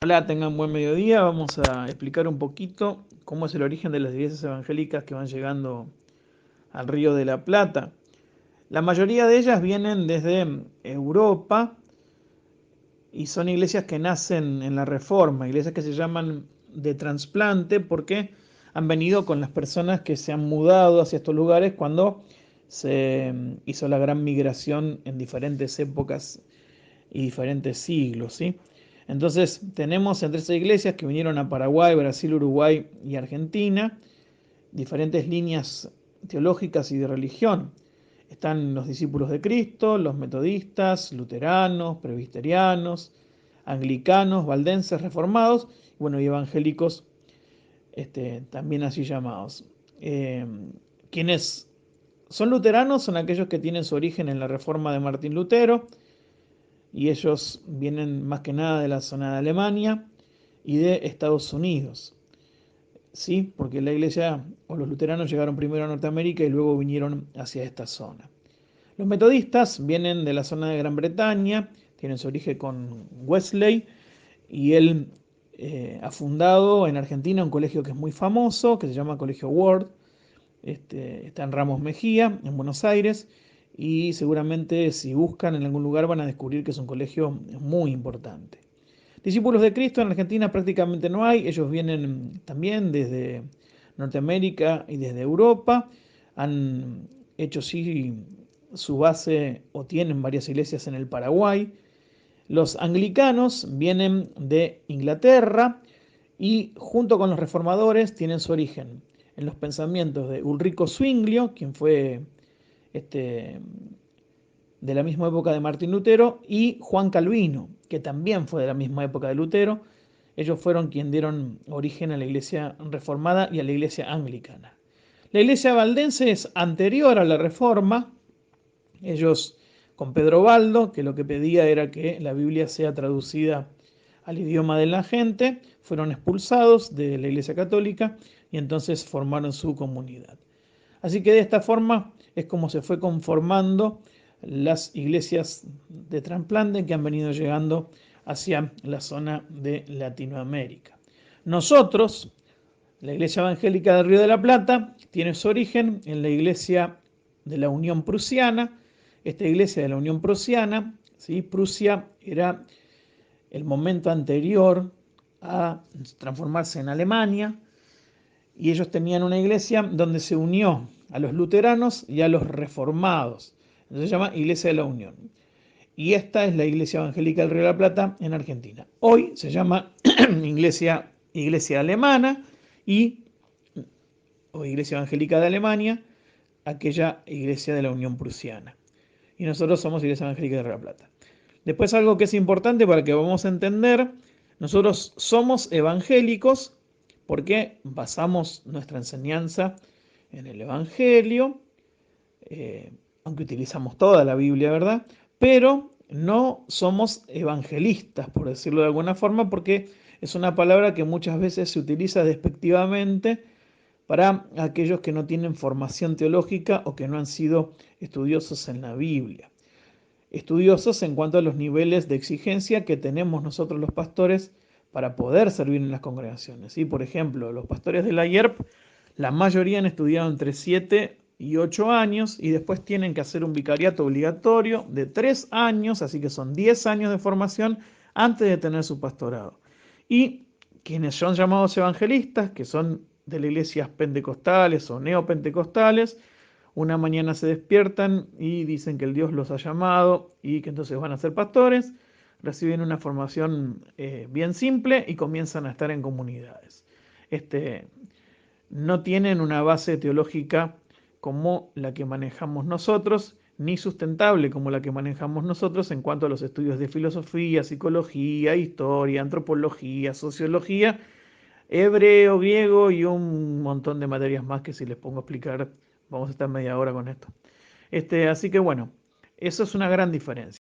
Hola, tengan buen mediodía. Vamos a explicar un poquito cómo es el origen de las iglesias evangélicas que van llegando al Río de la Plata. La mayoría de ellas vienen desde Europa y son iglesias que nacen en la Reforma, iglesias que se llaman de trasplante porque han venido con las personas que se han mudado hacia estos lugares cuando se hizo la gran migración en diferentes épocas y diferentes siglos, ¿sí? Entonces tenemos entre esas iglesias que vinieron a Paraguay, Brasil, Uruguay y Argentina, diferentes líneas teológicas y de religión. Están los discípulos de Cristo, los metodistas, luteranos, presbiterianos, anglicanos, valdenses, reformados, bueno, y evangélicos también así llamados. Eh, quienes son luteranos son aquellos que tienen su origen en la reforma de Martín Lutero, y ellos vienen más que nada de la zona de Alemania y de Estados Unidos, ¿sí? Porque la iglesia o los luteranos llegaron primero a Norteamérica y luego vinieron hacia esta zona. Los metodistas vienen de la zona de Gran Bretaña, tienen su origen con Wesley, y él ha fundado en Argentina un colegio que es muy famoso, que se llama Colegio Ward. Está en Ramos Mejía, en Buenos Aires, y seguramente si buscan en algún lugar van a descubrir que es un colegio muy importante. Discípulos de Cristo en Argentina prácticamente no hay, ellos vienen también desde Norteamérica y desde Europa, han hecho sí su base o tienen varias iglesias en el Paraguay. Los anglicanos vienen de Inglaterra y junto con los reformadores tienen su origen en los pensamientos de Ulrico Zwinglio, quien fue este, de la misma época de Martín Lutero, y Juan Calvino, que también fue de la misma época de Lutero. Ellos fueron quienes dieron origen a la iglesia reformada y a la iglesia anglicana. La iglesia valdense es anterior a la reforma. Ellos, con Pedro Baldo, que lo que pedía era que la Biblia sea traducida al idioma de la gente, fueron expulsados de la iglesia católica y entonces formaron su comunidad. Así que de esta forma es como se fue conformando las iglesias de trasplante que han venido llegando hacia la zona de Latinoamérica. Nosotros, la Iglesia Evangélica del Río de la Plata, tiene su origen en la Iglesia de la Unión Prusiana. Esta Iglesia de la Unión Prusiana, ¿sí? Prusia era el momento anterior a transformarse en Alemania, y ellos tenían una iglesia donde se unió a los luteranos y a los reformados. Entonces se llama Iglesia de la Unión. Y esta es la Iglesia Evangélica del Río de la Plata en Argentina. Hoy se llama Iglesia Alemana y o Iglesia Evangélica de Alemania, aquella Iglesia de la Unión Prusiana. Y nosotros somos Iglesia Evangélica del Río de la Plata. Después algo que es importante para que vamos a entender, nosotros somos evangélicos porque basamos nuestra enseñanza en el Evangelio, aunque utilizamos toda la Biblia, ¿verdad? Pero no somos evangelistas, por decirlo de alguna forma, porque es una palabra que muchas veces se utiliza despectivamente para aquellos que no tienen formación teológica o que no han sido estudiosos en la Biblia. Estudiosos en cuanto a los niveles de exigencia que tenemos nosotros los pastores para poder servir en las congregaciones. ¿Sí? Por ejemplo, los pastores de la IERP, la mayoría han estudiado entre 7 y 8 años y después tienen que hacer un vicariato obligatorio de 3 años, así que son 10 años de formación antes de tener su pastorado. Y quienes son llamados evangelistas, que son de las iglesias pentecostales o neopentecostales, una mañana se despiertan y dicen que el Dios los ha llamado y que entonces van a ser pastores, reciben una formación bien simple y comienzan a estar en comunidades. No tienen una base teológica como la que manejamos nosotros, ni sustentable como la que manejamos nosotros en cuanto a los estudios de filosofía, psicología, historia, antropología, sociología, hebreo, griego y un montón de materias más que si les pongo a explicar vamos a estar media hora con esto. Así que bueno, eso es una gran diferencia.